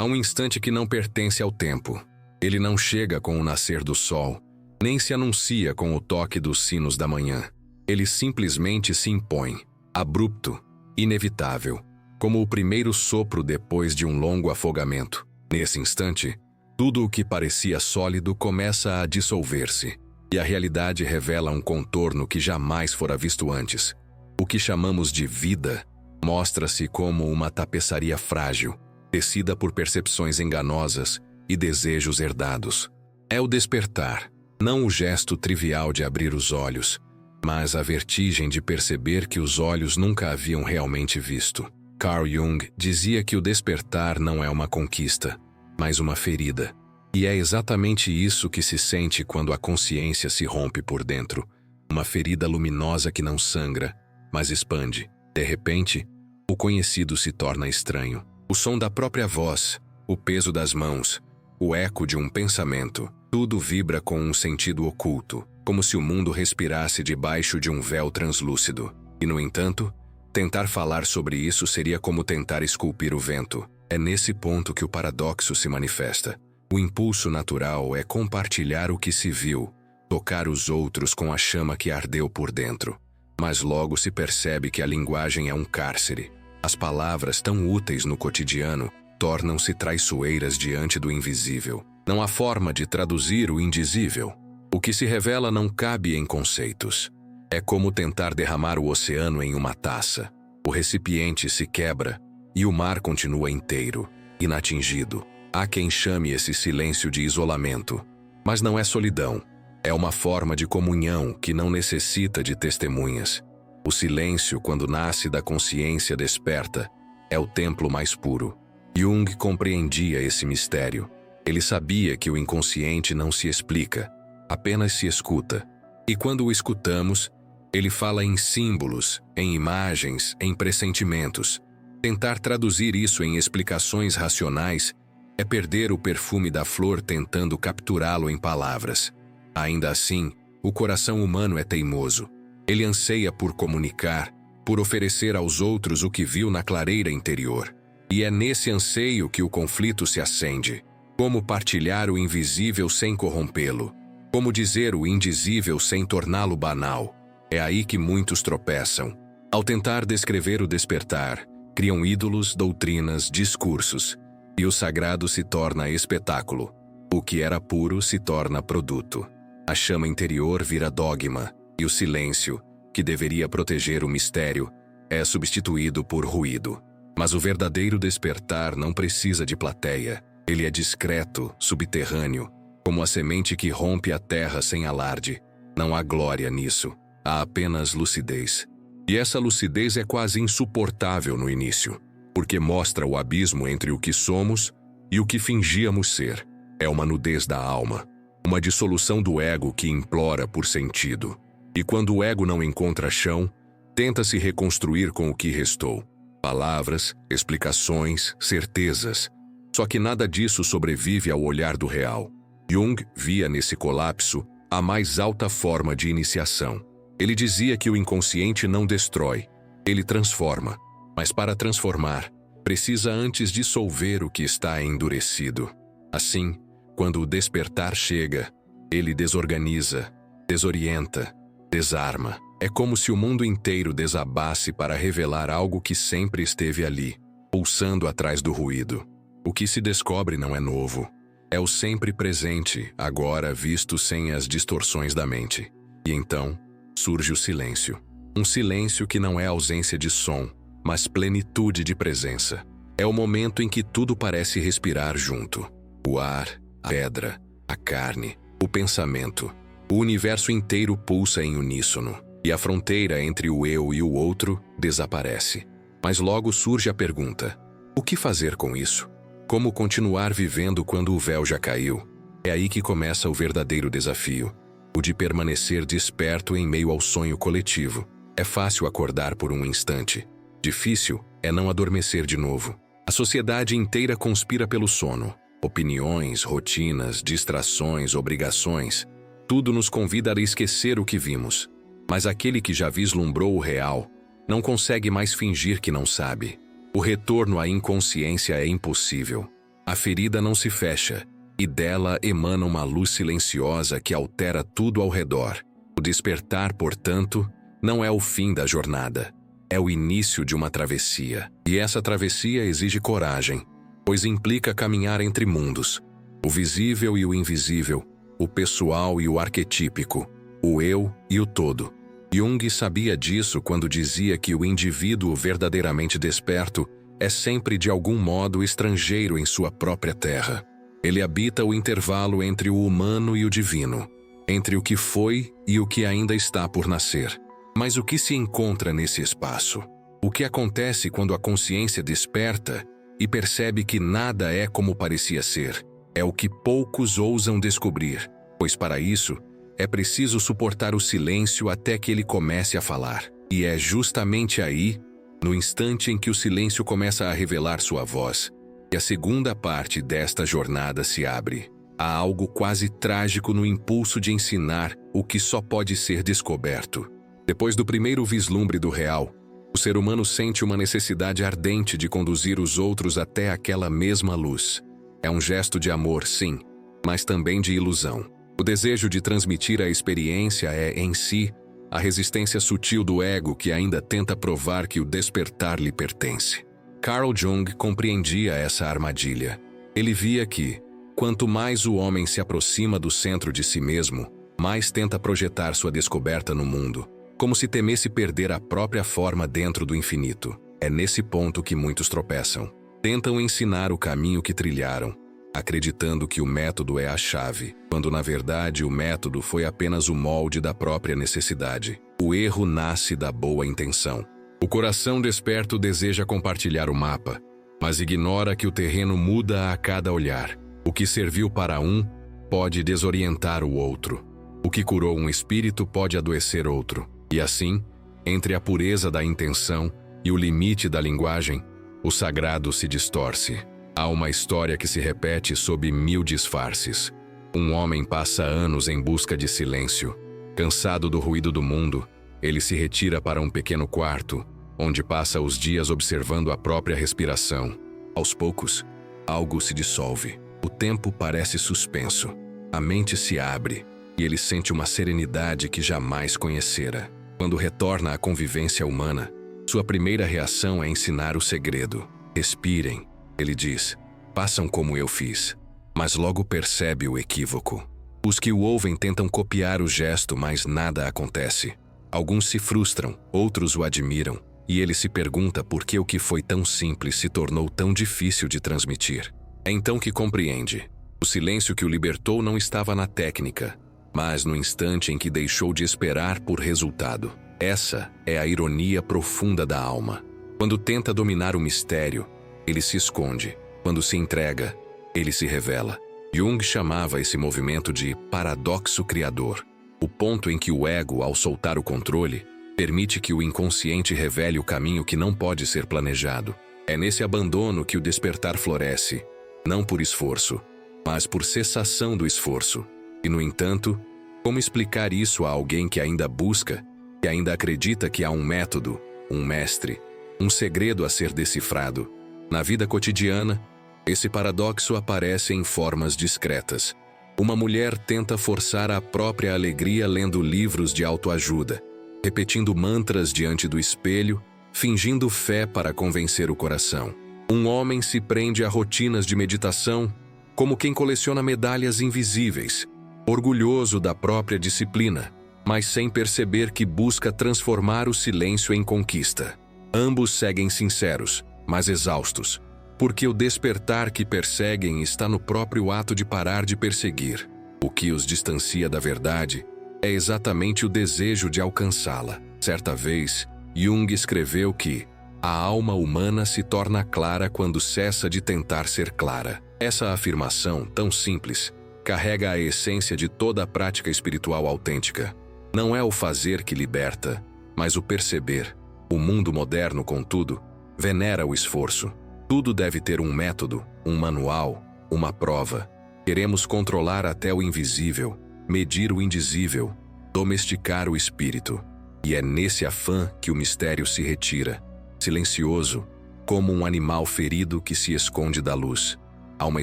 Há um instante que não pertence ao tempo. Ele não chega com o nascer do sol, nem se anuncia com o toque dos sinos da manhã. Ele simplesmente se impõe, abrupto, inevitável, como o primeiro sopro depois de um longo afogamento. Nesse instante, tudo o que parecia sólido começa a dissolver-se, e a realidade revela um contorno que jamais fora visto antes. O que chamamos de vida mostra-se como uma tapeçaria frágil, tecida por percepções enganosas e desejos herdados. É o despertar, não o gesto trivial de abrir os olhos, mas a vertigem de perceber que os olhos nunca haviam realmente visto. Carl Jung dizia que o despertar não é uma conquista, mas uma ferida. E é exatamente isso que se sente quando a consciência se rompe por dentro. Uma ferida luminosa que não sangra, mas expande. De repente, o conhecido se torna estranho. O som da própria voz, o peso das mãos, o eco de um pensamento, tudo vibra com um sentido oculto, como se o mundo respirasse debaixo de um véu translúcido. E, no entanto, tentar falar sobre isso seria como tentar esculpir o vento. É nesse ponto que o paradoxo se manifesta. O impulso natural é compartilhar o que se viu, tocar os outros com a chama que ardeu por dentro. Mas logo se percebe que a linguagem é um cárcere. As palavras tão úteis no cotidiano tornam-se traiçoeiras diante do invisível. Não há forma de traduzir o indizível. O que se revela não cabe em conceitos. É como tentar derramar o oceano em uma taça. O recipiente se quebra e o mar continua inteiro, inatingido. Há quem chame esse silêncio de isolamento, mas não é solidão. É uma forma de comunhão que não necessita de testemunhas. O silêncio, quando nasce da consciência desperta, é o templo mais puro. Jung compreendia esse mistério. Ele sabia que o inconsciente não se explica, apenas se escuta. E quando o escutamos, ele fala em símbolos, em imagens, em pressentimentos. Tentar traduzir isso em explicações racionais é perder o perfume da flor tentando capturá-lo em palavras. Ainda assim, o coração humano é teimoso. Ele anseia por comunicar, por oferecer aos outros o que viu na clareira interior. E é nesse anseio que o conflito se acende. Como partilhar o invisível sem corrompê-lo? Como dizer o indizível sem torná-lo banal? É aí que muitos tropeçam. Ao tentar descrever o despertar, criam ídolos, doutrinas, discursos. E o sagrado se torna espetáculo. O que era puro se torna produto. A chama interior vira dogma. E o silêncio, que deveria proteger o mistério, é substituído por ruído. Mas o verdadeiro despertar não precisa de plateia. Ele é discreto, subterrâneo, como a semente que rompe a terra sem alarde. Não há glória nisso. Há apenas lucidez. E essa lucidez é quase insuportável no início, porque mostra o abismo entre o que somos e o que fingíamos ser. É uma nudez da alma, uma dissolução do ego que implora por sentido. E quando o ego não encontra chão, tenta se reconstruir com o que restou. Palavras, explicações, certezas. Só que nada disso sobrevive ao olhar do real. Jung via nesse colapso a mais alta forma de iniciação. Ele dizia que o inconsciente não destrói, ele transforma. Mas para transformar, precisa antes dissolver o que está endurecido. Assim, quando o despertar chega, ele desorganiza, desorienta, desarma. É como se o mundo inteiro desabasse para revelar algo que sempre esteve ali, pulsando atrás do ruído. O que se descobre não é novo. É o sempre presente, agora visto sem as distorções da mente. E então, surge o silêncio. Um silêncio que não é ausência de som, mas plenitude de presença. É o momento em que tudo parece respirar junto. O ar, a pedra, a carne, o pensamento. O universo inteiro pulsa em uníssono, e a fronteira entre o eu e o outro desaparece. Mas logo surge a pergunta: o que fazer com isso? Como continuar vivendo quando o véu já caiu? É aí que começa o verdadeiro desafio, o de permanecer desperto em meio ao sonho coletivo. É fácil acordar por um instante. Difícil é não adormecer de novo. A sociedade inteira conspira pelo sono. Opiniões, rotinas, distrações, obrigações. Tudo nos convida a esquecer o que vimos. Mas aquele que já vislumbrou o real não consegue mais fingir que não sabe. O retorno à inconsciência é impossível. A ferida não se fecha, e dela emana uma luz silenciosa que altera tudo ao redor. O despertar, portanto, não é o fim da jornada. É o início de uma travessia. E essa travessia exige coragem, pois implica caminhar entre mundos. O visível e o invisível, o pessoal e o arquetípico, o eu e o todo. Jung sabia disso quando dizia que o indivíduo verdadeiramente desperto é sempre de algum modo estrangeiro em sua própria terra. Ele habita o intervalo entre o humano e o divino, entre o que foi e o que ainda está por nascer. Mas o que se encontra nesse espaço? O que acontece quando a consciência desperta e percebe que nada é como parecia ser? É o que poucos ousam descobrir, pois para isso é preciso suportar o silêncio até que ele comece a falar. E é justamente aí, no instante em que o silêncio começa a revelar sua voz, que a segunda parte desta jornada se abre. Há algo quase trágico no impulso de ensinar o que só pode ser descoberto. Depois do primeiro vislumbre do real, o ser humano sente uma necessidade ardente de conduzir os outros até aquela mesma luz. É um gesto de amor, sim, mas também de ilusão. O desejo de transmitir a experiência é, em si, a resistência sutil do ego que ainda tenta provar que o despertar lhe pertence. Carl Jung compreendia essa armadilha. Ele via que, quanto mais o homem se aproxima do centro de si mesmo, mais tenta projetar sua descoberta no mundo, como se temesse perder a própria forma dentro do infinito. É nesse ponto que muitos tropeçam. Tentam ensinar o caminho que trilharam, acreditando que o método é a chave, quando na verdade o método foi apenas o molde da própria necessidade. O erro nasce da boa intenção. O coração desperto deseja compartilhar o mapa, mas ignora que o terreno muda a cada olhar. O que serviu para um pode desorientar o outro. O que curou um espírito pode adoecer outro. E assim, entre a pureza da intenção e o limite da linguagem, o sagrado se distorce. Há uma história que se repete sob 1000 disfarces. Um homem passa anos em busca de silêncio. Cansado do ruído do mundo, ele se retira para um pequeno quarto, onde passa os dias observando a própria respiração. Aos poucos, algo se dissolve. O tempo parece suspenso. A mente se abre e ele sente uma serenidade que jamais conhecera. Quando retorna à convivência humana, sua primeira reação é ensinar o segredo. Respirem, ele diz. Façam como eu fiz. Mas logo percebe o equívoco. Os que o ouvem tentam copiar o gesto, mas nada acontece. Alguns se frustram, outros o admiram, e ele se pergunta por que o que foi tão simples se tornou tão difícil de transmitir. É então que compreende. O silêncio que o libertou não estava na técnica, mas no instante em que deixou de esperar por resultado. Essa é a ironia profunda da alma. Quando tenta dominar o mistério, ele se esconde. Quando se entrega, ele se revela. Jung chamava esse movimento de paradoxo criador. O ponto em que o ego, ao soltar o controle, permite que o inconsciente revele o caminho que não pode ser planejado. É nesse abandono que o despertar floresce, não por esforço, mas por cessação do esforço. E, no entanto, como explicar isso a alguém que ainda busca, que ainda acredita que há um método, um mestre, um segredo a ser decifrado? Na vida cotidiana, esse paradoxo aparece em formas discretas. Uma mulher tenta forçar a própria alegria lendo livros de autoajuda, repetindo mantras diante do espelho, fingindo fé para convencer o coração. Um homem se prende a rotinas de meditação, como quem coleciona medalhas invisíveis, orgulhoso da própria disciplina, mas sem perceber que busca transformar o silêncio em conquista. Ambos seguem sinceros, mas exaustos, porque o despertar que perseguem está no próprio ato de parar de perseguir. O que os distancia da verdade é exatamente o desejo de alcançá-la. Certa vez, Jung escreveu que a alma humana se torna clara quando cessa de tentar ser clara. Essa afirmação, tão simples, carrega a essência de toda a prática espiritual autêntica. Não é o fazer que liberta, mas o perceber. O mundo moderno, contudo, venera o esforço. Tudo deve ter um método, um manual, uma prova. Queremos controlar até o invisível, medir o indizível, domesticar o espírito. E é nesse afã que o mistério se retira, silencioso, como um animal ferido que se esconde da luz. Há uma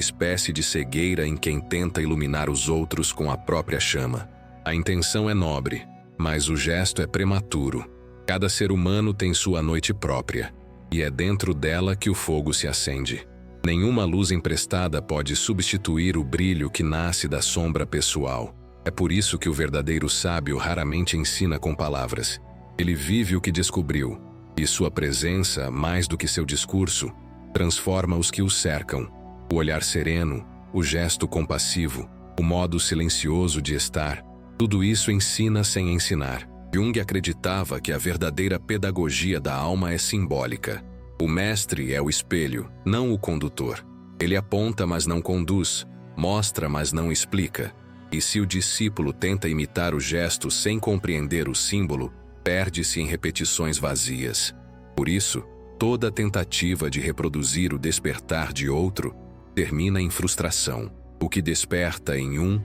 espécie de cegueira em quem tenta iluminar os outros com a própria chama. A intenção é nobre, mas o gesto é prematuro. Cada ser humano tem sua noite própria, e é dentro dela que o fogo se acende. Nenhuma luz emprestada pode substituir o brilho que nasce da sombra pessoal. É por isso que o verdadeiro sábio raramente ensina com palavras. Ele vive o que descobriu, e sua presença, mais do que seu discurso, transforma os que o cercam. O olhar sereno, o gesto compassivo, o modo silencioso de estar, tudo isso ensina sem ensinar. Jung acreditava que a verdadeira pedagogia da alma é simbólica. O mestre é o espelho, não o condutor. Ele aponta, mas não conduz, mostra, mas não explica. E se o discípulo tenta imitar o gesto sem compreender o símbolo, perde-se em repetições vazias. Por isso, toda tentativa de reproduzir o despertar de outro termina em frustração. O que desperta em um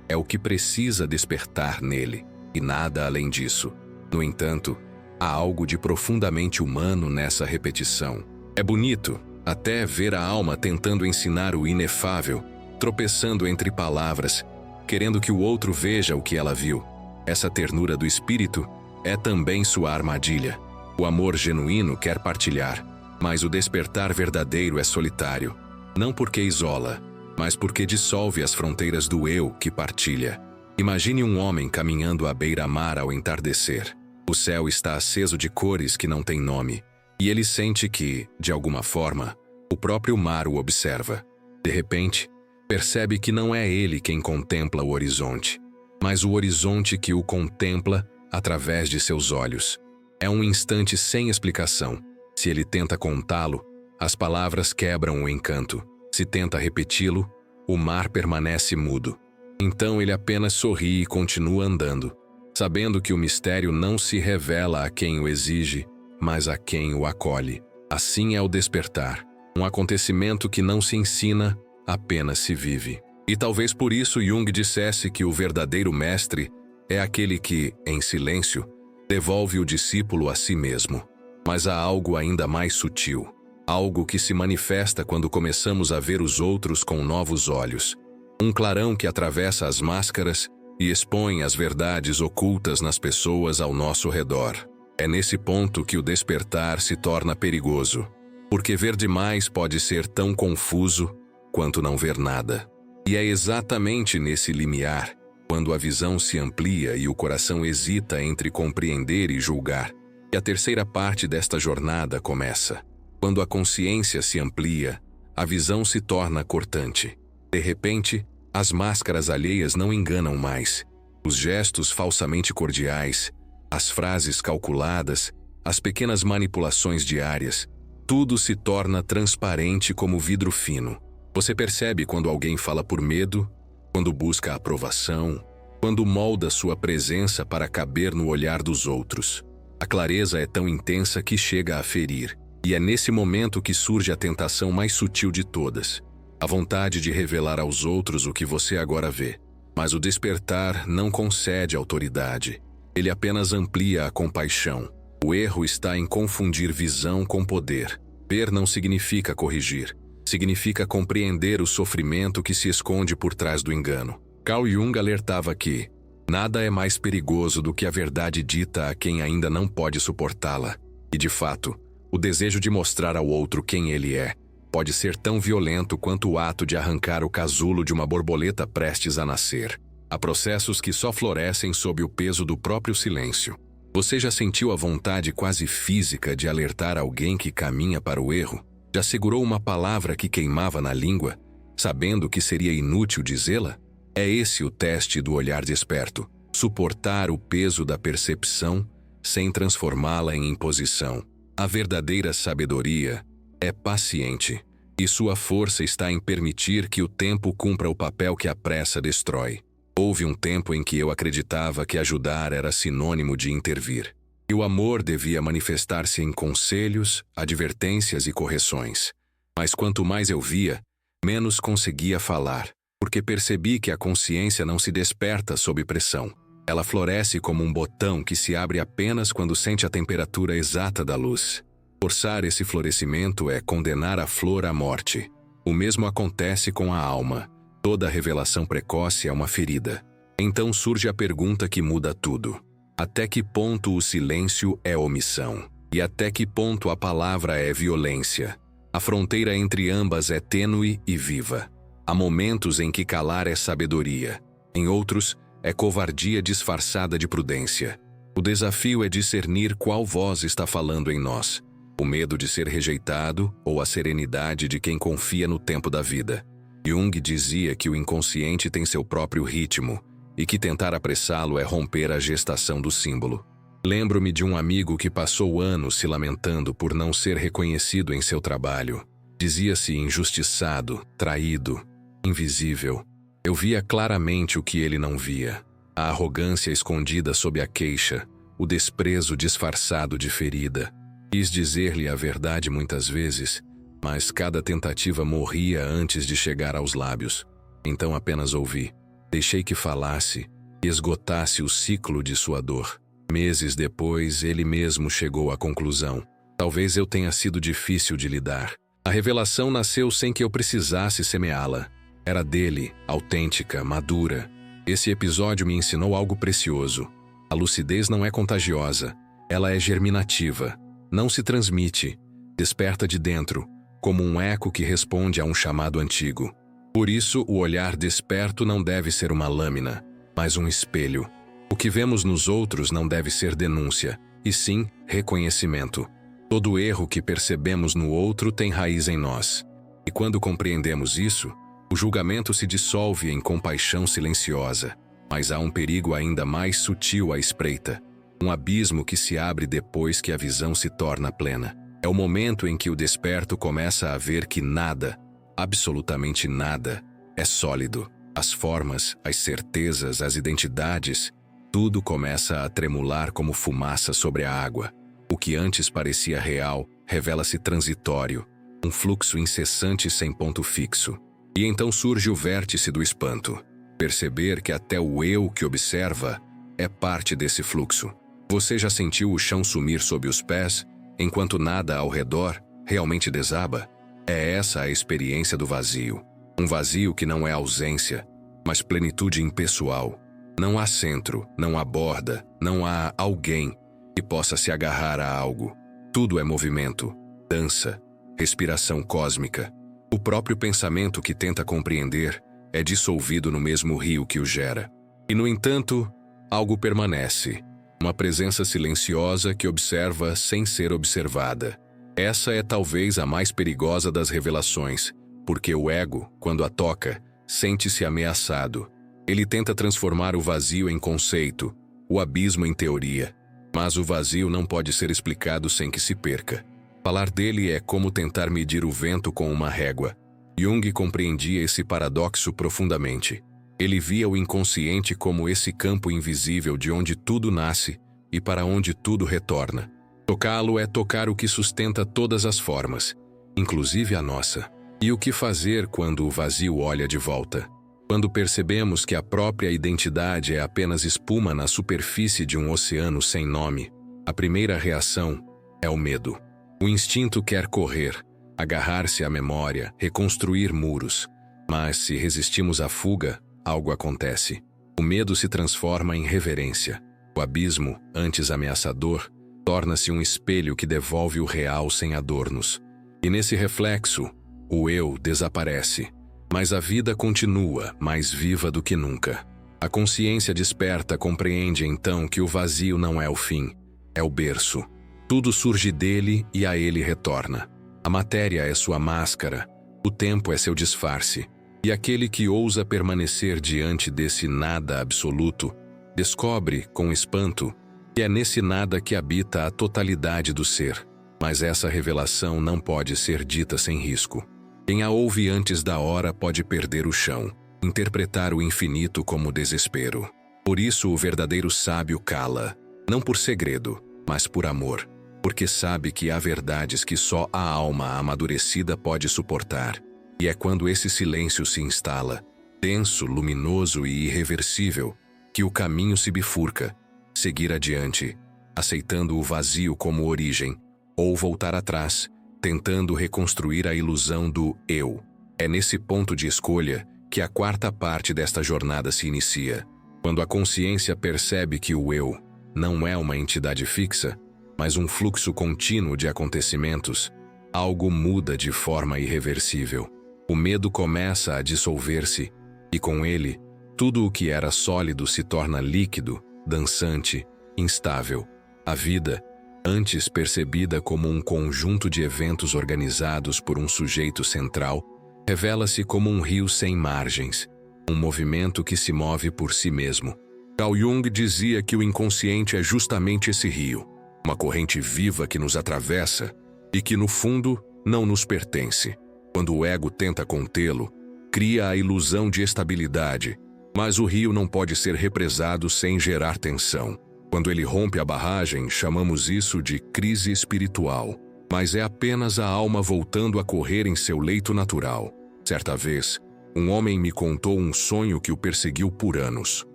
é o que precisa despertar nele, e nada além disso. No entanto, há algo de profundamente humano nessa repetição. É bonito, até ver a alma tentando ensinar o inefável, tropeçando entre palavras, querendo que o outro veja o que ela viu. Essa ternura do espírito é também sua armadilha. O amor genuíno quer partilhar, mas o despertar verdadeiro é solitário. Não porque isola, mas porque dissolve as fronteiras do eu que partilha. Imagine um homem caminhando à beira-mar ao entardecer. O céu está aceso de cores que não têm nome, e ele sente que, de alguma forma, o próprio mar o observa. De repente, percebe que não é ele quem contempla o horizonte, mas o horizonte que o contempla através de seus olhos. É um instante sem explicação. Se ele tenta contá-lo, as palavras quebram o encanto. Se tenta repeti-lo, o mar permanece mudo. Então ele apenas sorri e continua andando, sabendo que o mistério não se revela a quem o exige, mas a quem o acolhe. Assim é o despertar, um acontecimento que não se ensina, apenas se vive. E talvez por isso Jung dissesse que o verdadeiro mestre é aquele que, em silêncio, devolve o discípulo a si mesmo. Mas há algo ainda mais sutil, algo que se manifesta quando começamos a ver os outros com novos olhos. Um clarão que atravessa as máscaras e expõe as verdades ocultas nas pessoas ao nosso redor. É nesse ponto que o despertar se torna perigoso, porque ver demais pode ser tão confuso quanto não ver nada. E é exatamente nesse limiar, quando a visão se amplia e o coração hesita entre compreender e julgar, que a terceira parte desta jornada começa. Quando a consciência se amplia, a visão se torna cortante. De repente, as máscaras alheias não enganam mais. Os gestos falsamente cordiais, as frases calculadas, as pequenas manipulações diárias, tudo se torna transparente como vidro fino. Você percebe quando alguém fala por medo, quando busca aprovação, quando molda sua presença para caber no olhar dos outros. A clareza é tão intensa que chega a ferir, e é nesse momento que surge a tentação mais sutil de todas. A vontade de revelar aos outros o que você agora vê. Mas o despertar não concede autoridade. Ele apenas amplia a compaixão. O erro está em confundir visão com poder. Ver não significa corrigir. Significa compreender o sofrimento que se esconde por trás do engano. Carl Jung alertava que nada é mais perigoso do que a verdade dita a quem ainda não pode suportá-la. E de fato, o desejo de mostrar ao outro quem ele é pode ser tão violento quanto o ato de arrancar o casulo de uma borboleta prestes a nascer. Há processos que só florescem sob o peso do próprio silêncio. Você já sentiu a vontade quase física de alertar alguém que caminha para o erro? Já segurou uma palavra que queimava na língua, sabendo que seria inútil dizê-la? É esse o teste do olhar desperto. Suportar o peso da percepção sem transformá-la em imposição. A verdadeira sabedoria é paciente, e sua força está em permitir que o tempo cumpra o papel que a pressa destrói. Houve um tempo em que eu acreditava que ajudar era sinônimo de intervir, e o amor devia manifestar-se em conselhos, advertências e correções. Mas quanto mais eu via, menos conseguia falar, porque percebi que a consciência não se desperta sob pressão. Ela floresce como um botão que se abre apenas quando sente a temperatura exata da luz. Forçar esse florescimento é condenar a flor à morte. O mesmo acontece com a alma. Toda revelação precoce é uma ferida. Então surge a pergunta que muda tudo. Até que ponto o silêncio é omissão? E até que ponto a palavra é violência? A fronteira entre ambas é tênue e viva. Há momentos em que calar é sabedoria. Em outros, é covardia disfarçada de prudência. O desafio é discernir qual voz está falando em nós. O medo de ser rejeitado ou a serenidade de quem confia no tempo da vida. Jung dizia que o inconsciente tem seu próprio ritmo e que tentar apressá-lo é romper a gestação do símbolo. Lembro-me de um amigo que passou anos se lamentando por não ser reconhecido em seu trabalho. Dizia-se injustiçado, traído, invisível. Eu via claramente o que ele não via. A arrogância escondida sob a queixa, o desprezo disfarçado de ferida. Quis dizer-lhe a verdade muitas vezes, mas cada tentativa morria antes de chegar aos lábios. Então apenas ouvi. Deixei que falasse e esgotasse o ciclo de sua dor. Meses depois, ele mesmo chegou à conclusão. Talvez eu tenha sido difícil de lidar. A revelação nasceu sem que eu precisasse semeá-la. Era dele, autêntica, madura. Esse episódio me ensinou algo precioso. A lucidez não é contagiosa. Ela é germinativa. Não se transmite. Desperta de dentro, como um eco que responde a um chamado antigo. Por isso, o olhar desperto não deve ser uma lâmina, mas um espelho. O que vemos nos outros não deve ser denúncia, e sim reconhecimento. Todo erro que percebemos no outro tem raiz em nós. E quando compreendemos isso, o julgamento se dissolve em compaixão silenciosa. Mas há um perigo ainda mais sutil à espreita. Um abismo que se abre depois que a visão se torna plena. É o momento em que o desperto começa a ver que nada, absolutamente nada, é sólido. As formas, as certezas, as identidades, tudo começa a tremular como fumaça sobre a água. O que antes parecia real, revela-se transitório, um fluxo incessante sem ponto fixo. E então surge o vértice do espanto. Perceber que até o eu que observa é parte desse fluxo. Você já sentiu o chão sumir sob os pés, enquanto nada ao redor realmente desaba? É essa a experiência do vazio. Um vazio que não é ausência, mas plenitude impessoal. Não há centro, não há borda, não há alguém que possa se agarrar a algo. Tudo é movimento, dança, respiração cósmica. O próprio pensamento que tenta compreender é dissolvido no mesmo rio que o gera. E, no entanto, algo permanece. Uma presença silenciosa que observa sem ser observada. Essa é talvez a mais perigosa das revelações, porque o ego, quando a toca, sente-se ameaçado. Ele tenta transformar o vazio em conceito, o abismo em teoria. Mas o vazio não pode ser explicado sem que se perca. Falar dele é como tentar medir o vento com uma régua. Jung compreendia esse paradoxo profundamente. Ele via o inconsciente como esse campo invisível de onde tudo nasce e para onde tudo retorna. Tocá-lo é tocar o que sustenta todas as formas, inclusive a nossa. E o que fazer quando o vazio olha de volta? Quando percebemos que a própria identidade é apenas espuma na superfície de um oceano sem nome, a primeira reação é o medo. O instinto quer correr, agarrar-se à memória, reconstruir muros. Mas se resistimos à fuga, algo acontece. O medo se transforma em reverência. O abismo, antes ameaçador, torna-se um espelho que devolve o real sem adornos. E nesse reflexo, o eu desaparece. Mas a vida continua, mais viva do que nunca. A consciência desperta compreende então que o vazio não é o fim, é o berço. Tudo surge dele e a ele retorna. A matéria é sua máscara, o tempo é seu disfarce. E aquele que ousa permanecer diante desse nada absoluto, descobre, com espanto, que é nesse nada que habita a totalidade do ser. Mas essa revelação não pode ser dita sem risco. Quem a ouve antes da hora pode perder o chão, interpretar o infinito como desespero. Por isso o verdadeiro sábio cala, não por segredo, mas por amor, porque sabe que há verdades que só a alma amadurecida pode suportar. E é quando esse silêncio se instala, denso, luminoso e irreversível, que o caminho se bifurca, seguir adiante, aceitando o vazio como origem, ou voltar atrás, tentando reconstruir a ilusão do eu. É nesse ponto de escolha que a quarta parte desta jornada se inicia. Quando a consciência percebe que o eu não é uma entidade fixa, mas um fluxo contínuo de acontecimentos, algo muda de forma irreversível. O medo começa a dissolver-se, e com ele, tudo o que era sólido se torna líquido, dançante, instável. A vida, antes percebida como um conjunto de eventos organizados por um sujeito central, revela-se como um rio sem margens, um movimento que se move por si mesmo. Carl Jung dizia que o inconsciente é justamente esse rio, uma corrente viva que nos atravessa e que, no fundo, não nos pertence. Quando o ego tenta contê-lo, cria a ilusão de estabilidade, mas o rio não pode ser represado sem gerar tensão. Quando ele rompe a barragem, chamamos isso de crise espiritual, mas é apenas a alma voltando a correr em seu leito natural. Certa vez, um homem me contou um sonho que o perseguiu por anos.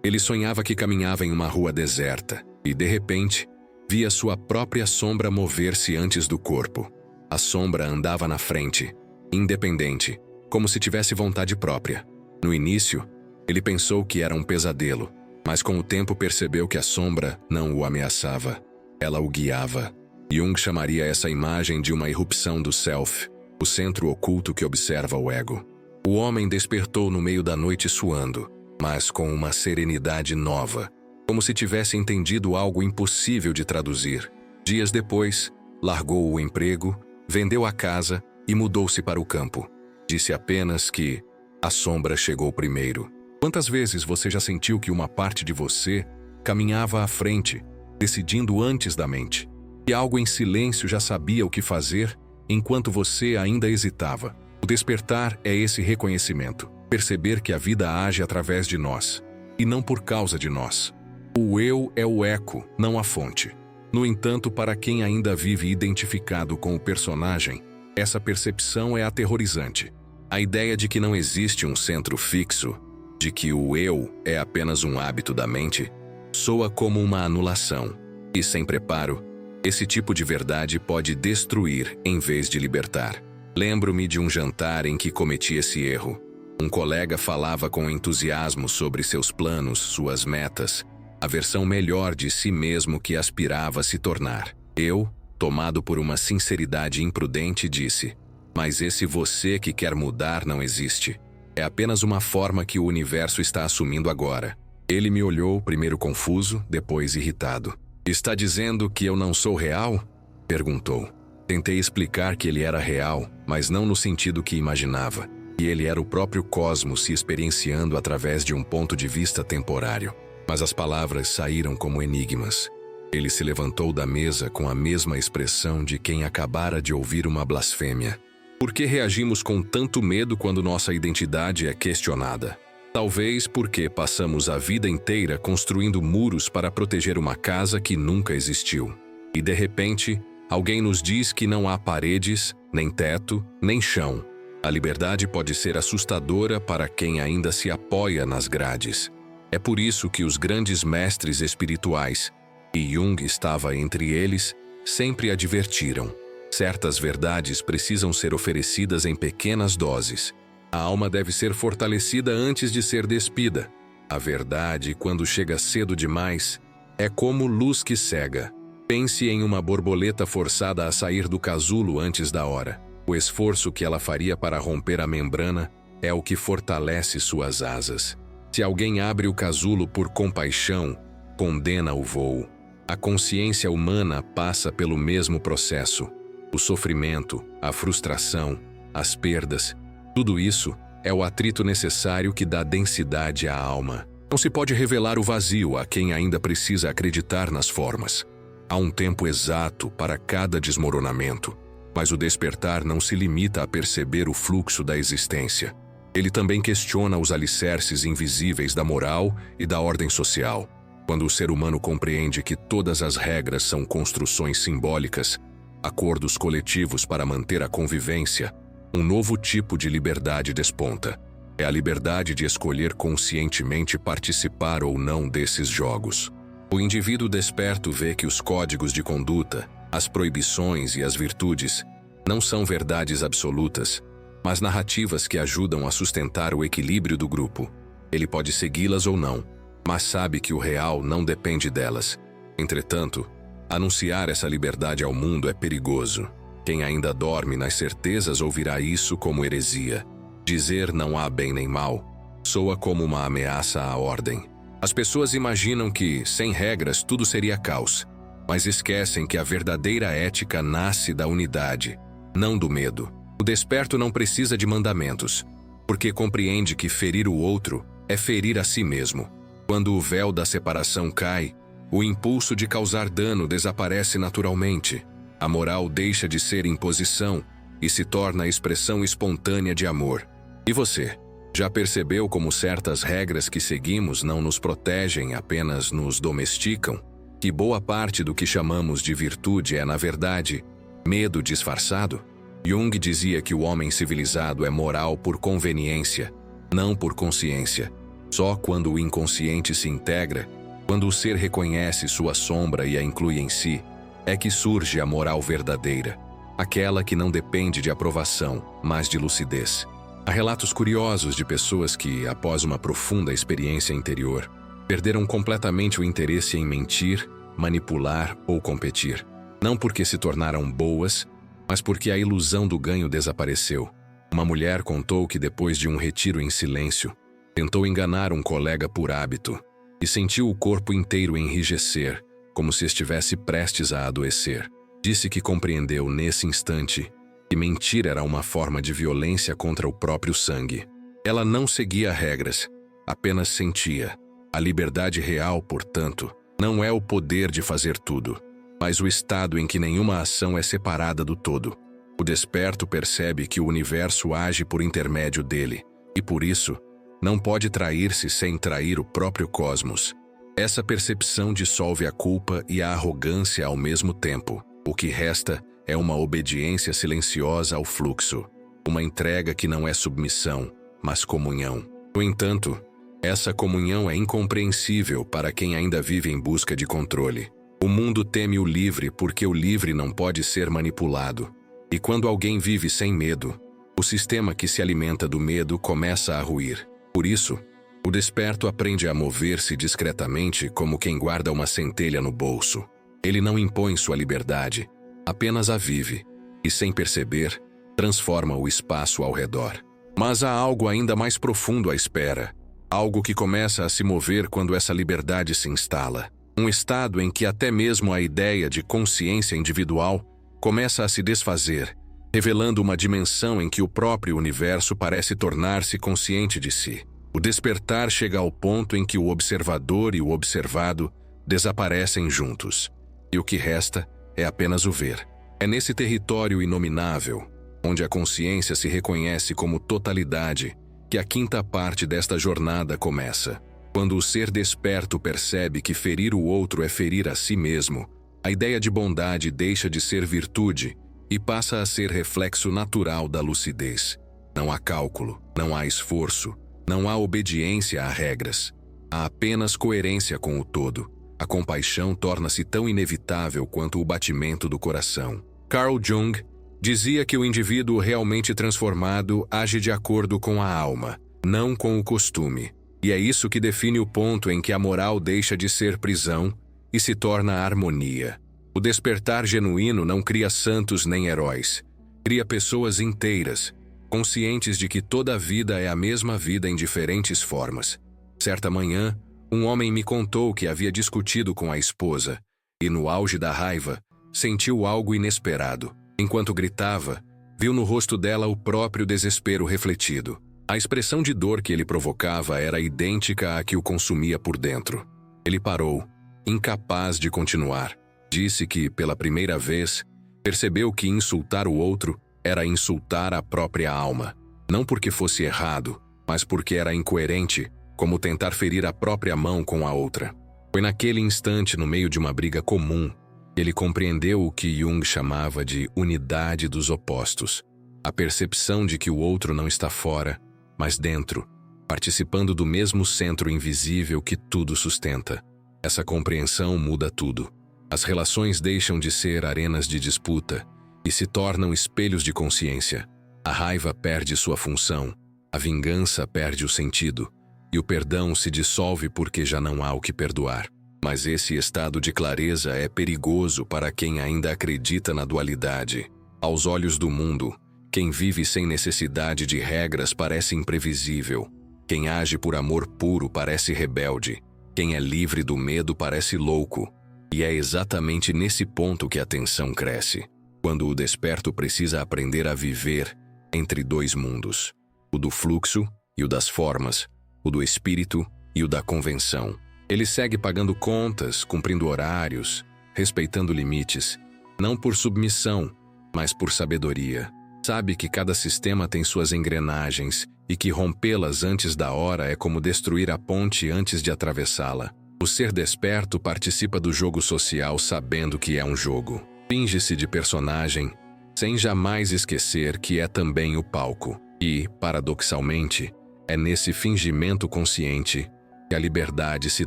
Ele sonhava que caminhava em uma rua deserta e, de repente, via sua própria sombra mover-se antes do corpo. A sombra andava na frente, independente, como se tivesse vontade própria. No início, ele pensou que era um pesadelo, mas com o tempo percebeu que a sombra não o ameaçava, ela o guiava. Jung chamaria essa imagem de uma irrupção do self, o centro oculto que observa o ego. O homem despertou no meio da noite suando, mas com uma serenidade nova, como se tivesse entendido algo impossível de traduzir. Dias depois, largou o emprego, vendeu a casa e mudou-se para o campo. Disse apenas que a sombra chegou primeiro. Quantas vezes você já sentiu que uma parte de você caminhava à frente, decidindo antes da mente? Que algo em silêncio já sabia o que fazer, enquanto você ainda hesitava? O despertar é esse reconhecimento. Perceber que a vida age através de nós, e não por causa de nós. O eu é o eco, não a fonte. No entanto, para quem ainda vive identificado com o personagem, essa percepção é aterrorizante. A ideia de que não existe um centro fixo, de que o eu é apenas um hábito da mente, soa como uma anulação. E sem preparo, esse tipo de verdade pode destruir em vez de libertar. Lembro-me de um jantar em que cometi esse erro. Um colega falava com entusiasmo sobre seus planos, suas metas, a versão melhor de si mesmo que aspirava a se tornar. Eu, tomado por uma sinceridade imprudente, disse: "Mas esse você que quer mudar não existe. É apenas uma forma que o universo está assumindo agora." Ele me olhou, primeiro confuso, depois irritado. "Está dizendo que eu não sou real?" perguntou. Tentei explicar que ele era real, mas não no sentido que imaginava. E ele era o próprio cosmos se experienciando através de um ponto de vista temporário. Mas as palavras saíram como enigmas. Ele se levantou da mesa com a mesma expressão de quem acabara de ouvir uma blasfêmia. Por que reagimos com tanto medo quando nossa identidade é questionada? Talvez porque passamos a vida inteira construindo muros para proteger uma casa que nunca existiu. E de repente, alguém nos diz que não há paredes, nem teto, nem chão. A liberdade pode ser assustadora para quem ainda se apoia nas grades. É por isso que os grandes mestres espirituais, e Jung estava entre eles, sempre advertiram: certas verdades precisam ser oferecidas em pequenas doses. A alma deve ser fortalecida antes de ser despida. A verdade, quando chega cedo demais, é como luz que cega. Pense em uma borboleta forçada a sair do casulo antes da hora. O esforço que ela faria para romper a membrana é o que fortalece suas asas. Se alguém abre o casulo por compaixão, condena o voo. A consciência humana passa pelo mesmo processo. O sofrimento, a frustração, as perdas, tudo isso é o atrito necessário que dá densidade à alma. Não se pode revelar o vazio a quem ainda precisa acreditar nas formas. Há um tempo exato para cada desmoronamento. Mas o despertar não se limita a perceber o fluxo da existência. Ele também questiona os alicerces invisíveis da moral e da ordem social. Quando o ser humano compreende que todas as regras são construções simbólicas, acordos coletivos para manter a convivência, um novo tipo de liberdade desponta. É a liberdade de escolher conscientemente participar ou não desses jogos. O indivíduo desperto vê que os códigos de conduta, as proibições e as virtudes não são verdades absolutas, mas narrativas que ajudam a sustentar o equilíbrio do grupo. Ele pode segui-las ou não, mas sabe que o real não depende delas. Entretanto, anunciar essa liberdade ao mundo é perigoso. Quem ainda dorme nas certezas ouvirá isso como heresia. Dizer não há bem nem mal soa como uma ameaça à ordem. As pessoas imaginam que, sem regras, tudo seria caos, mas esquecem que a verdadeira ética nasce da unidade, não do medo. O desperto não precisa de mandamentos, porque compreende que ferir o outro é ferir a si mesmo. Quando o véu da separação cai, o impulso de causar dano desaparece naturalmente. A moral deixa de ser imposição e se torna a expressão espontânea de amor. E você? Já percebeu como certas regras que seguimos não nos protegem, apenas nos domesticam? Que boa parte do que chamamos de virtude é, na verdade, medo disfarçado? Jung dizia que o homem civilizado é moral por conveniência, não por consciência. Só quando o inconsciente se integra, quando o ser reconhece sua sombra e a inclui em si, é que surge a moral verdadeira, aquela que não depende de aprovação, mas de lucidez. Há relatos curiosos de pessoas que, após uma profunda experiência interior, perderam completamente o interesse em mentir, manipular ou competir. Não porque se tornaram boas, mas porque a ilusão do ganho desapareceu. Uma mulher contou que depois de um retiro em silêncio, tentou enganar um colega por hábito e sentiu o corpo inteiro enrijecer, como se estivesse prestes a adoecer. Disse que compreendeu nesse instante que mentir era uma forma de violência contra o próprio sangue. Ela não seguia regras, apenas sentia. A liberdade real, portanto, não é o poder de fazer tudo, mas o estado em que nenhuma ação é separada do todo. O desperto percebe que o universo age por intermédio dele, e por isso, não pode trair-se sem trair o próprio cosmos. Essa percepção dissolve a culpa e a arrogância ao mesmo tempo. O que resta é uma obediência silenciosa ao fluxo, uma entrega que não é submissão, mas comunhão. No entanto, essa comunhão é incompreensível para quem ainda vive em busca de controle. O mundo teme o livre porque o livre não pode ser manipulado. E quando alguém vive sem medo, o sistema que se alimenta do medo começa a ruir. Por isso, o desperto aprende a mover-se discretamente como quem guarda uma centelha no bolso. Ele não impõe sua liberdade, apenas a vive, e sem perceber, transforma o espaço ao redor. Mas há algo ainda mais profundo à espera, algo que começa a se mover quando essa liberdade se instala. Um estado em que até mesmo a ideia de consciência individual começa a se desfazer, revelando uma dimensão em que o próprio universo parece tornar-se consciente de si. O despertar chega ao ponto em que o observador e o observado desaparecem juntos, e o que resta é apenas o ver. É nesse território inominável, onde a consciência se reconhece como totalidade, que a quinta parte desta jornada começa. Quando o ser desperto percebe que ferir o outro é ferir a si mesmo, a ideia de bondade deixa de ser virtude e passa a ser reflexo natural da lucidez. Não há cálculo, não há esforço, não há obediência a regras. Há apenas coerência com o todo. A compaixão torna-se tão inevitável quanto o batimento do coração. Carl Jung dizia que o indivíduo realmente transformado age de acordo com a alma, não com o costume. E é isso que define o ponto em que a moral deixa de ser prisão e se torna harmonia. O despertar genuíno não cria santos nem heróis. Cria pessoas inteiras, conscientes de que toda a vida é a mesma vida em diferentes formas. Certa manhã, um homem me contou que havia discutido com a esposa e, no auge da raiva, sentiu algo inesperado. Enquanto gritava, viu no rosto dela o próprio desespero refletido. A expressão de dor que ele provocava era idêntica à que o consumia por dentro. Ele parou, incapaz de continuar. Disse que, pela primeira vez, percebeu que insultar o outro era insultar a própria alma. Não porque fosse errado, mas porque era incoerente, como tentar ferir a própria mão com a outra. Foi naquele instante, no meio de uma briga comum, que ele compreendeu o que Jung chamava de unidade dos opostos. A percepção de que o outro não está fora, mas dentro, participando do mesmo centro invisível que tudo sustenta. Essa compreensão muda tudo. As relações deixam de ser arenas de disputa e se tornam espelhos de consciência. A raiva perde sua função, a vingança perde o sentido, e o perdão se dissolve porque já não há o que perdoar. Mas esse estado de clareza é perigoso para quem ainda acredita na dualidade. Aos olhos do mundo, quem vive sem necessidade de regras parece imprevisível. Quem age por amor puro parece rebelde. Quem é livre do medo parece louco. E é exatamente nesse ponto que a tensão cresce. Quando o desperto precisa aprender a viver entre dois mundos. O do fluxo e o das formas. O do espírito e o da convenção. Ele segue pagando contas, cumprindo horários, respeitando limites. Não por submissão, mas por sabedoria. Sabe que cada sistema tem suas engrenagens e que rompê-las antes da hora é como destruir a ponte antes de atravessá-la. O ser desperto participa do jogo social sabendo que é um jogo. Finge-se de personagem, sem jamais esquecer que é também o palco. E, paradoxalmente, é nesse fingimento consciente que a liberdade se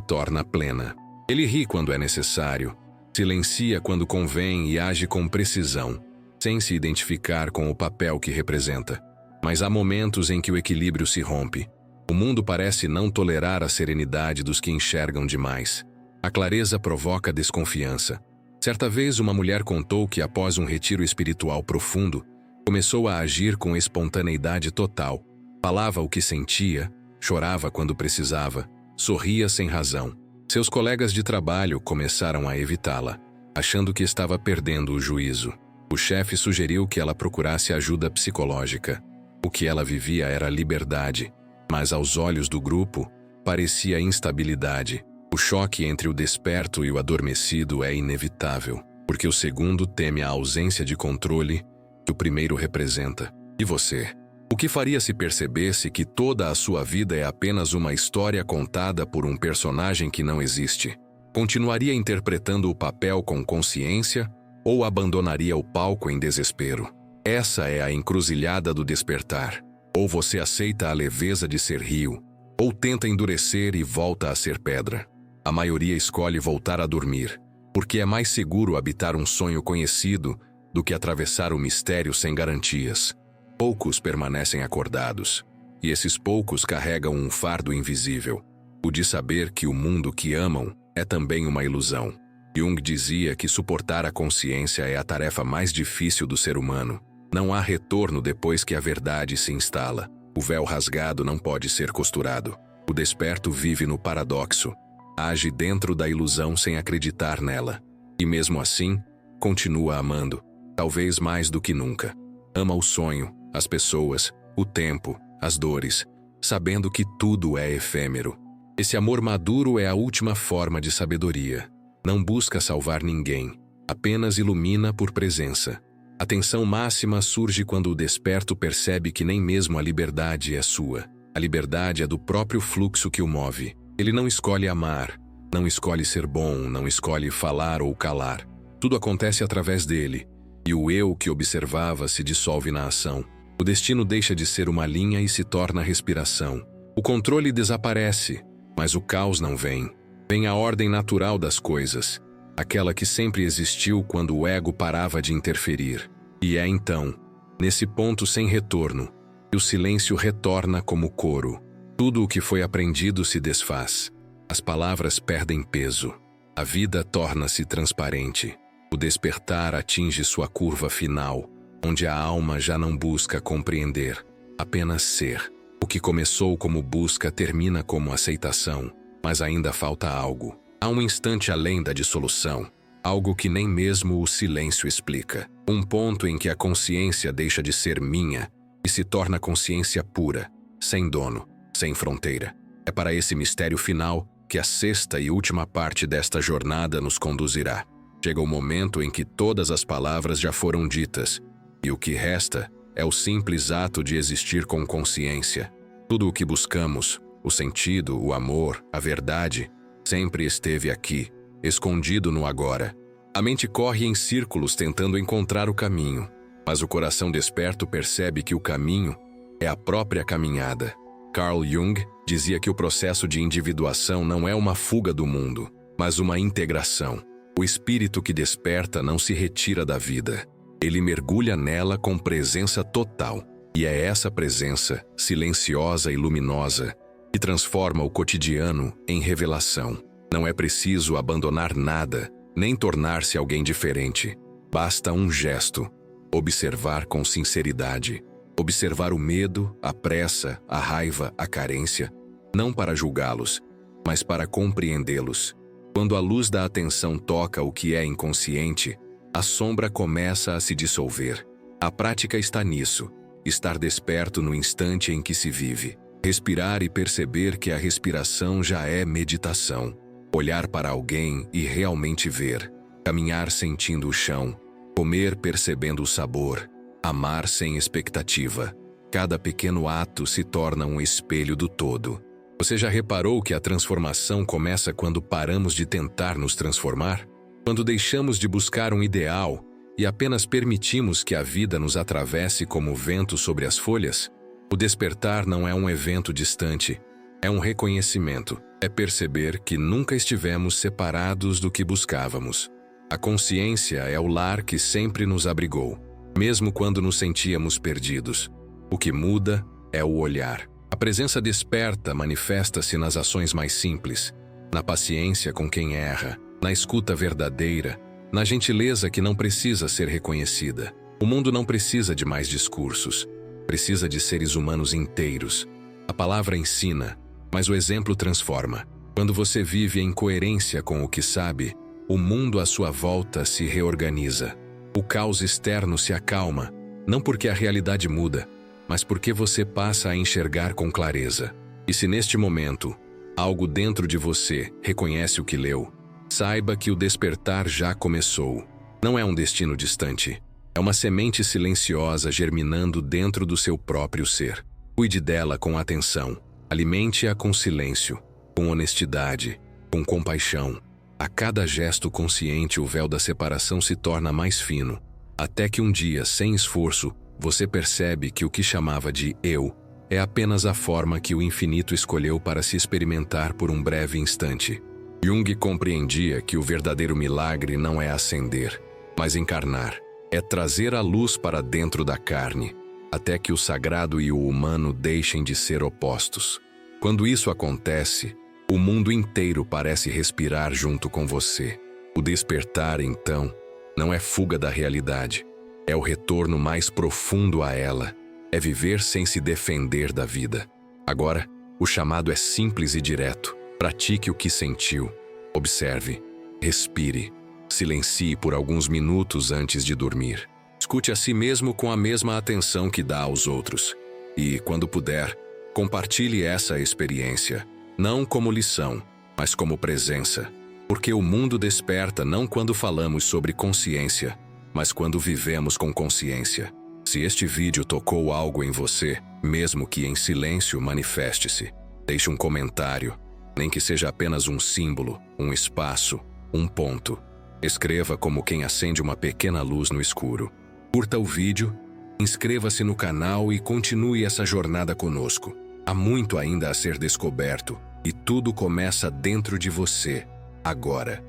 torna plena. Ele ri quando é necessário, silencia quando convém e age com precisão, sem se identificar com o papel que representa. Mas há momentos em que o equilíbrio se rompe. O mundo parece não tolerar a serenidade dos que enxergam demais. A clareza provoca desconfiança. Certa vez uma mulher contou que após um retiro espiritual profundo, começou a agir com espontaneidade total. Falava o que sentia, chorava quando precisava, sorria sem razão. Seus colegas de trabalho começaram a evitá-la, achando que estava perdendo o juízo. O chefe sugeriu que ela procurasse ajuda psicológica. O que ela vivia era liberdade, mas aos olhos do grupo, parecia instabilidade. O choque entre o desperto e o adormecido é inevitável, porque o segundo teme a ausência de controle que o primeiro representa. E você? O que faria se percebesse que toda a sua vida é apenas uma história contada por um personagem que não existe? Continuaria interpretando o papel com consciência ou abandonaria o palco em desespero? Essa é a encruzilhada do despertar. Ou você aceita a leveza de ser rio, ou tenta endurecer e volta a ser pedra. A maioria escolhe voltar a dormir, porque é mais seguro habitar um sonho conhecido do que atravessar o mistério sem garantias. Poucos permanecem acordados, e esses poucos carregam um fardo invisível, o de saber que o mundo que amam é também uma ilusão. Jung dizia que suportar a consciência é a tarefa mais difícil do ser humano. Não há retorno depois que a verdade se instala. O véu rasgado não pode ser costurado. O desperto vive no paradoxo. Age dentro da ilusão sem acreditar nela. E mesmo assim, continua amando, talvez mais do que nunca. Ama o sonho, as pessoas, o tempo, as dores, sabendo que tudo é efêmero. Esse amor maduro é a última forma de sabedoria. Não busca salvar ninguém, apenas ilumina por presença. A tensão máxima surge quando o desperto percebe que nem mesmo a liberdade é sua. A liberdade é do próprio fluxo que o move. Ele não escolhe amar, não escolhe ser bom, não escolhe falar ou calar. Tudo acontece através dele, e o eu que observava se dissolve na ação. O destino deixa de ser uma linha e se torna respiração. O controle desaparece, mas o caos não vem. Vem a ordem natural das coisas, aquela que sempre existiu quando o ego parava de interferir. E é então, nesse ponto sem retorno, que o silêncio retorna como coro. Tudo o que foi aprendido se desfaz. As palavras perdem peso. A vida torna-se transparente. O despertar atinge sua curva final, onde a alma já não busca compreender, apenas ser. O que começou como busca termina como aceitação, mas ainda falta algo. Há um instante além da dissolução, algo que nem mesmo o silêncio explica. Um ponto em que a consciência deixa de ser minha e se torna consciência pura, sem dono, sem fronteira. É para esse mistério final que a sexta e última parte desta jornada nos conduzirá. Chega o momento em que todas as palavras já foram ditas, e o que resta é o simples ato de existir com consciência. Tudo o que buscamos, o sentido, o amor, a verdade, sempre esteve aqui, escondido no agora. A mente corre em círculos tentando encontrar o caminho, mas o coração desperto percebe que o caminho é a própria caminhada. Carl Jung dizia que o processo de individuação não é uma fuga do mundo, mas uma integração. O espírito que desperta não se retira da vida. Ele mergulha nela com presença total. E é essa presença, silenciosa e luminosa, que transforma o cotidiano em revelação. Não é preciso abandonar nada, nem tornar-se alguém diferente. Basta um gesto. Observar com sinceridade. Observar o medo, a pressa, a raiva, a carência, não para julgá-los, mas para compreendê-los. Quando a luz da atenção toca o que é inconsciente, a sombra começa a se dissolver. A prática está nisso, estar desperto no instante em que se vive. Respirar e perceber que a respiração já é meditação. Olhar para alguém e realmente ver. Caminhar sentindo o chão. Comer percebendo o sabor. Amar sem expectativa. Cada pequeno ato se torna um espelho do todo. Você já reparou que a transformação começa quando paramos de tentar nos transformar? Quando deixamos de buscar um ideal e apenas permitimos que a vida nos atravesse como o vento sobre as folhas? O despertar não é um evento distante, é um reconhecimento. É perceber que nunca estivemos separados do que buscávamos. A consciência é o lar que sempre nos abrigou, mesmo quando nos sentíamos perdidos. O que muda é o olhar. A presença desperta manifesta-se nas ações mais simples, na paciência com quem erra, na escuta verdadeira, na gentileza que não precisa ser reconhecida. O mundo não precisa de mais discursos, precisa de seres humanos inteiros. A palavra ensina, mas o exemplo transforma. Quando você vive em coerência com o que sabe, o mundo à sua volta se reorganiza. O caos externo se acalma, não porque a realidade muda, mas porque você passa a enxergar com clareza. E se neste momento, algo dentro de você reconhece o que leu, saiba que o despertar já começou. Não é um destino distante. É uma semente silenciosa germinando dentro do seu próprio ser. Cuide dela com atenção. Alimente-a com silêncio, com honestidade, com compaixão. A cada gesto consciente, o véu da separação se torna mais fino, até que um dia, sem esforço, você percebe que o que chamava de eu é apenas a forma que o infinito escolheu para se experimentar por um breve instante. Jung compreendia que o verdadeiro milagre não é ascender, mas encarnar. É trazer a luz para dentro da carne, até que o sagrado e o humano deixem de ser opostos. Quando isso acontece, o mundo inteiro parece respirar junto com você. O despertar, então, não é fuga da realidade. É o retorno mais profundo a ela. É viver sem se defender da vida. Agora, o chamado é simples e direto. Pratique o que sentiu. Observe. Respire. Silencie por alguns minutos antes de dormir. Escute a si mesmo com a mesma atenção que dá aos outros. E, quando puder, compartilhe essa experiência. Não como lição, mas como presença. Porque o mundo desperta não quando falamos sobre consciência, mas quando vivemos com consciência. Se este vídeo tocou algo em você, mesmo que em silêncio, manifeste-se. Deixe um comentário, nem que seja apenas um símbolo, um espaço, um ponto. Escreva como quem acende uma pequena luz no escuro. Curta o vídeo, inscreva-se no canal e continue essa jornada conosco. Há muito ainda a ser descoberto, e tudo começa dentro de você, agora.